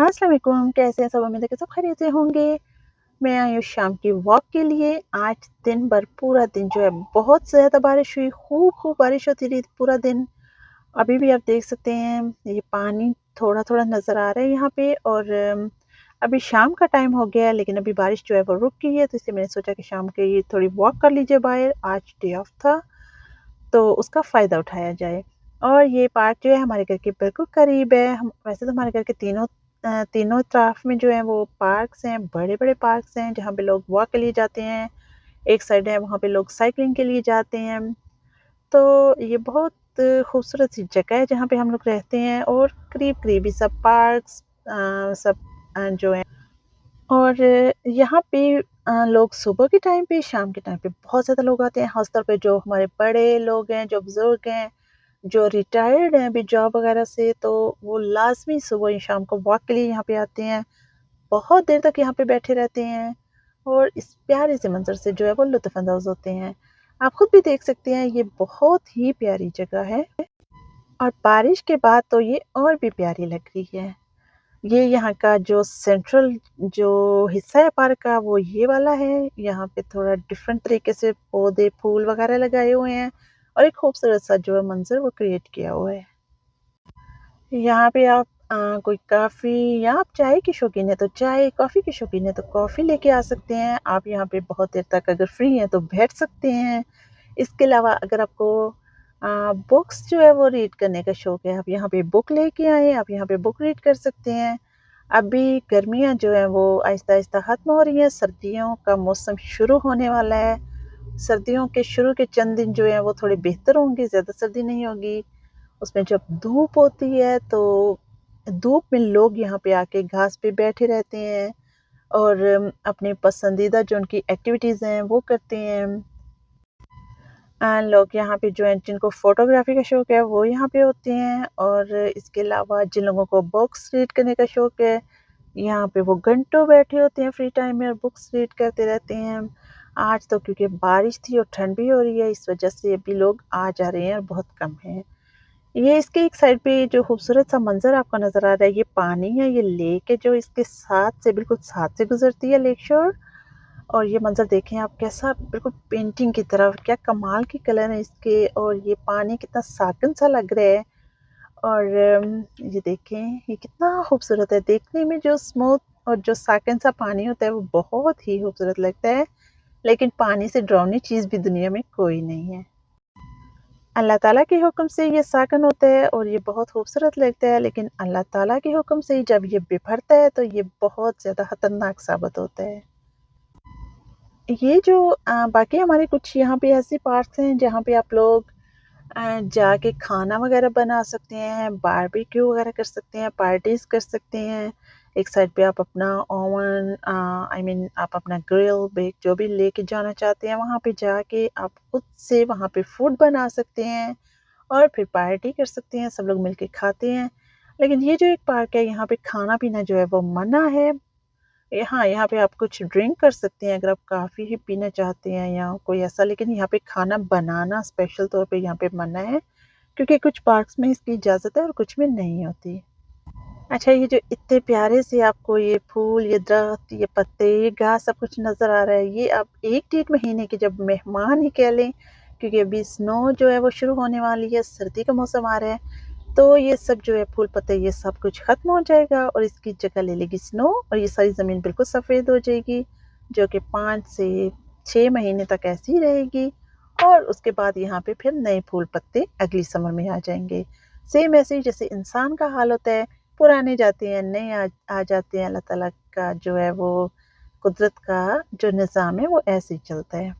अस्सलाम वालेकुम, कैसे हैं सब? उम्मीद है कि सब खैरियत से होंगे। मैं आई हूँ शाम की वॉक के लिए। आज दिन भर पूरा दिन जो है बहुत ज़्यादा बारिश हुई, खूब बारिश होती रही पूरा दिन। अभी भी आप देख सकते हैं ये पानी थोड़ा-थोड़ा नज़र आ रहा है यहाँ पे और अभी शाम का टाइम हो गया है लेकिन अभी बारिश जो है वो रुक गई है, तो इसलिए मैंने सोचा कि शाम के ये थोड़ी वॉक कर लीजिए बाहर। आज डे ऑफ था, तो उसका फ़ायदा उठाया जाए। और ये पार्क जो है हमारे घर के बिल्कुल करीब है। हम वैसे तो हमारे घर के तीनों तरफ में जो है वो पार्क्स हैं, बड़े-बड़े पार्क्स हैं जहाँ पे लोग वॉक के लिए जाते हैं। एक साइड है वहाँ पे लोग साइक्लिंग के लिए जाते हैं। तो ये बहुत खूबसूरत सी जगह है जहाँ पे हम लोग रहते हैं और करीब-करीब ही सब पार्क्स सब जो हैं और यहाँ पे लोग सुबह के टाइम पे, शाम के टाइम पे बहुत ज़्यादा लोग आते हैं, ख़ास तौर पे जो हमारे बड़े लोग हैं, जो बुज़ुर्ग हैं, जो रिटायर्ड हैं अभी जॉब वग़ैरह से, तो वो लाज़मी सुबह या शाम को वॉक के लिए यहाँ पे आते हैं। बहुत देर तक यहाँ पे बैठे रहते हैं और इस प्यारे से मंज़र से जो है वो लुत्फ़ अंदोज़ होते हैं। आप खुद भी देख सकते हैं ये बहुत ही प्यारी जगह है और बारिश के बाद तो ये और भी प्यारी लग रही है। ये यहाँ का जो सेंट्रल जो हिस्सा है पार्क का वो ये वाला है। यहाँ पे थोड़ा डिफरेंट तरीके से पौधे, फूल वगैरह लगाए हुए हैं और एक खूबसूरत सा जो है मंज़र वो क्रिएट किया हुआ है। यहाँ पे आप कोई कॉफ़ी या आप चाय के शौकीन हैं तो चाय, कॉफ़ी के शौकीन हैं तो कॉफ़ी लेके आ सकते हैं। आप यहाँ पे बहुत देर तक अगर फ्री हैं तो बैठ सकते हैं। इसके अलावा अगर आपको बुक्स जो है वो रीड करने का शौक है, आप यहाँ पे बुक लेके आएँ, आप यहाँ पे बुक रीड कर सकते हैं। अभी गर्मियाँ जो हैं वो आहिस्ता-आहिस्ता ख़त्म हो रही हैं, सर्दियों का मौसम शुरू होने वाला है। सर्दियों के शुरू के चंद दिन जो हैं वो थोड़े बेहतर होंगे, ज़्यादा सर्दी नहीं होगी। उसमें जब धूप होती है तो धूप में लोग यहाँ पे आके घास पे बैठे रहते हैं और अपनी पसंदीदा जो उनकी एक्टिविटीज़ हैं वो करते हैं। लोग यहाँ पे जो हैं जिनको फ़ोटोग्राफ़ी का शौक है वो यहाँ पे होते हैं और इसके अलावा जिन लोगों को बुक्स रीड करने का शौक है, यहाँ पे वो घंटों बैठे होते हैं फ्री टाइम में और बुक्स रीड करते रहते हैं। आज तो क्योंकि बारिश थी और ठंड भी हो रही है, इस वज़ह से अभी लोग आ जा रहे हैं और बहुत कम हैं। ये इसके एक साइड पे जो खूबसूरत सा मंज़र आपको नज़र आ रहा है, ये पानी है, ये लेक है जो इसके साथ से बिल्कुल साथ से गुज़रती है, लेक शोर। और ये मंज़र देखें आप, कैसा बिल्कुल पेंटिंग की तरह, क्या कमाल के कलर हैं इसके और ये पानी कितना साकिन सा लग रहा है। और ये देखें ये कितना खूबसूरत है, देखने में जो स्मूथ और जो साकिन सा पानी होता है वो बहुत ही खूबसूरत लगता है, लेकिन पानी से डरावनी चीज़ भी दुनिया में कोई नहीं है। अल्लाह ताला के हुक्म से ये साकन होता है और ये बहुत खूबसूरत लगता है, लेकिन अल्लाह ताला के हुक्म से जब ये बिफरता है तो ये बहुत ज़्यादा खतरनाक साबित होता है। ये जो बाकी हमारे कुछ यहाँ पे ऐसे पार्क्स हैं जहाँ पे आप लोग जाके खाना वगैरह बना सकते हैं, बारबेक्यू वगैरह कर सकते हैं, पार्टीज़ कर सकते हैं। एक साइड पे आप अपना ओवन आई मीन आप अपना ग्रिल, बेक जो भी लेके जाना चाहते हैं, वहाँ पे जाके आप खुद से वहाँ पे फूड बना सकते हैं और फिर पार्टी कर सकते हैं, सब लोग मिलके खाते हैं। लेकिन ये जो एक पार्क है, यहाँ पे खाना-पीना जो है वो मना है। हाँ, यहाँ पे आप कुछ ड्रिंक कर सकते हैं अगर आप कॉफ़ी ही पीना चाहते हैं या कोई ऐसा, लेकिन यहाँ पे खाना बनाना स्पेशल तौर पे यहाँ पे मना है, क्योंकि कुछ पार्क्स में इसकी इजाज़त है और कुछ में नहीं होती। अच्छा, ये जो इतने प्यारे से आपको ये फूल, ये दरख्त, ये पत्ते, ये घास सब कुछ नज़र आ रहा है, ये आप 1 डेढ़ महीने के जब मेहमान ही कह लें, क्योंकि अभी स्नो जो है वो शुरू होने वाली है, सर्दी का मौसम आ रहा है, तो ये सब जो है फूल पत्ते ये सब कुछ ख़त्म हो जाएगा और इसकी जगह ले लेगी स्नो और ये सारी ज़मीन बिल्कुल सफ़ेद हो जाएगी, जो कि 5 से 6 महीने तक ऐसी ही रहेगी और उसके बाद यहाँ पे फिर नए फूल पत्ते अगली समर में आ जाएँगे। सेम ऐसे ही जैसे इंसान का हाल होता है, पुराने जाते हैं, नए आ जाते हैं, अल्लाह ताला का जो है वो कुदरत का जो निज़ाम है वो ऐसे ही चलता है।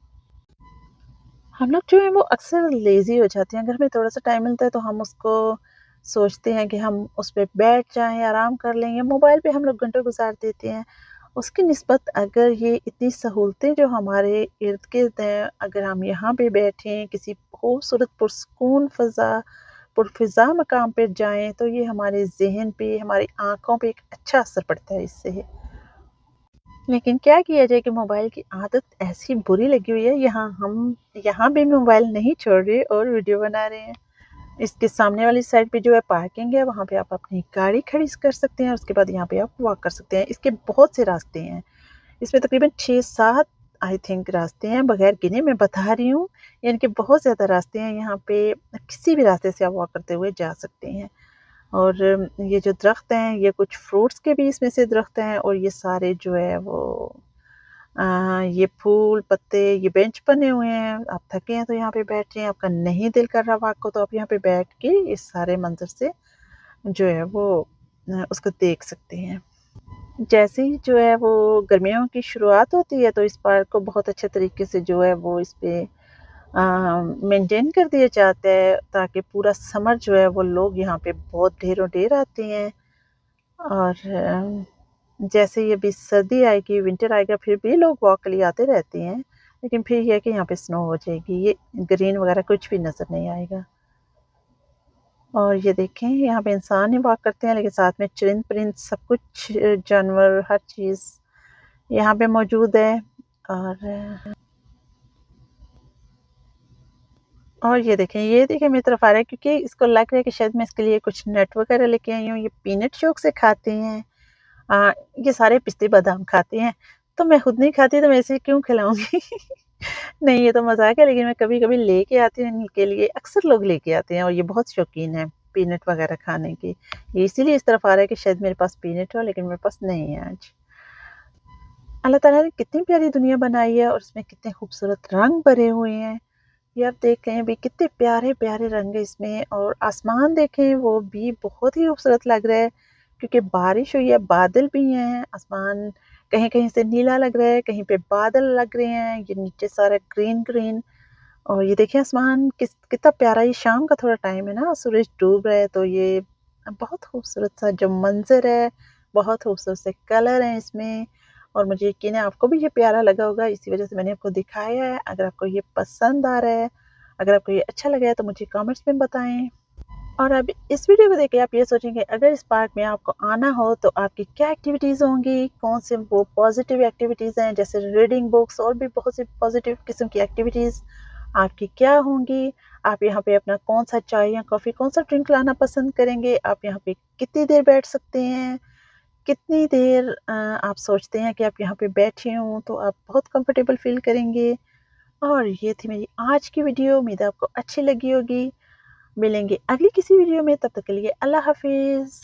हम लोग जो है वो अक्सर लेज़ी हो जाते हैं, अगर हमें थोड़ा-सा टाइम मिलता है तो हम उसको सोचते हैं कि हम उस पे बैठ जाएँ, आराम कर लें या मोबाइल पे हम लोग घंटों गुज़ार देते हैं। उसकी निस्बत अगर ये इतनी सहूलतें जो हमारे इर्द-गिर्द हैं, अगर हम यहाँ पे बैठें, किसी खूबसूरत पुरसुकून पुरफ़िज़ा मकाम पे जाएँ, तो ये हमारे ज़हन पे, हमारी आँखों पे एक अच्छा असर पड़ता है इससे। लेकिन क्या किया जाए कि मोबाइल की आदत ऐसी बुरी लगी हुई है, यहाँ हम यहाँ भी मोबाइल नहीं छोड़ रहे और वीडियो बना रहे हैं। इसके सामने वाली साइड पे जो है पार्किंग है, वहाँ पे आप अपनी गाड़ी खड़ी कर सकते हैं और उसके बाद यहाँ पे आप वॉक कर सकते हैं। इसके बहुत से रास्ते हैं, इसमें तकरीबन 6-7 आई थिंक रास्ते हैं, बगैर गिने मैं बता रही हूँ, यानी कि बहुत ज़्यादा रास्ते हैं यहाँ पे, किसी भी रास्ते से आप वॉक करते हुए जा सकते हैं। और ये जो दरख्त हैं, ये कुछ फ्रूट्स के भी इसमें से दरख्त हैं और ये सारे जो है वो ये फूल पत्ते, ये बेंच बने हुए हैं, आप थके हैं तो यहाँ पे बैठ जाएँ, आपका नहीं दिल कर रहा वॉक को तो आप यहाँ पे बैठ के इस सारे मंज़र से जो है वो उसको देख सकते हैं। जैसे ही जो है वो गर्मियों की शुरुआत होती है तो इस पार्क को बहुत अच्छे तरीके से जो है वो इस पे मेंटेन कर दिया जाता है ताकि पूरा समर जो है वो लोग यहाँ पे बहुत ढेरों ढेर आते हैं। और जैसे ही अभी सर्दी आएगी, विंटर आएगा, फिर भी लोग वॉक के लिए आते रहते हैं, लेकिन फिर ये है कि यहाँ पे स्नो हो जाएगी, ये ग्रीन वगैरह कुछ भी नज़र नहीं आएगा। और ये देखें यहाँ पे इंसान ही वॉक करते हैं, लेकिन साथ में चरिंद परिंद सब कुछ जानवर हर चीज़ यहाँ पे मौजूद है। और ये देखें मेरी तरफ आ रहा है, क्योंकि इसको लग रहा है कि शायद मैं इसके लिए कुछ नट वगैरह लेके आई हूँ। ये पीनट शौक से खाते हैं। ये सारे पिस्ते बादाम खाते हैं, तो मैं खुद नहीं खाती तो मैं इसे क्यों खिलाऊंगी। नहीं, ये तो मजाक है, लेकिन मैं कभी कभी लेके आती हूँ इनके लिए, अक्सर लोग लेके आते हैं और ये बहुत शौकीन है पीनट वगैरह खाने की। ये इसीलिए इस तरफ आ रहा है कि शायद मेरे पास पीनट हो, लेकिन मेरे पास नहीं है आज। अल्लाह ताला ने कितनी प्यारी दुनिया बनाई है और उसमें कितने खूबसूरत रंग भरे हुए हैं। ये आप देख रहे हैं भी कितने प्यारे प्यारे रंग है इसमें, और आसमान देखें वो भी बहुत ही खूबसूरत लग रहा है, क्योंकि बारिश हुई है, बादल भी हैं, आसमान कहीं कहीं से नीला लग रहा है, कहीं पे बादल लग रहे हैं, ये नीचे सारा ग्रीन ग्रीन। और ये देखिए आसमान कितना प्यारा, ये शाम का थोड़ा टाइम है ना, सूरज डूब रहा है, तो ये बहुत खूबसूरत सा जो मंजर है, बहुत खूबसूरत से कलर हैं इसमें। और मुझे यकीन है आपको भी ये प्यारा लगा होगा, इसी वजह से मैंने आपको दिखाया है। अगर आपको ये पसंद आ रहा है, अगर आपको ये अच्छा लगा है, तो मुझे कमेंट्स में बताएं। और अब इस वीडियो को देख के आप ये सोचेंगे, अगर इस पार्क में आपको आना हो तो आपकी क्या एक्टिविटीज़ होंगी, कौन से वो पॉजिटिव एक्टिविटीज़ हैं, जैसे रीडिंग बुक्स और भी बहुत सी पॉजिटिव किस्म की एक्टिविटीज़ आपकी क्या होंगी। आप यहाँ पे अपना कौन सा चाय या कॉफ़ी, कौन सा ड्रिंक लाना पसंद करेंगे, आप यहाँ पे कितनी देर बैठ सकते हैं, कितनी देर आप सोचते हैं कि आप यहाँ पे बैठे हों तो आप बहुत कंफर्टेबल फील करेंगे। और ये थी मेरी आज की वीडियो, उम्मीद है आपको अच्छी लगी होगी। मिलेंगे अगली किसी वीडियो में, तब तक के लिए अल्लाह हाफिज़।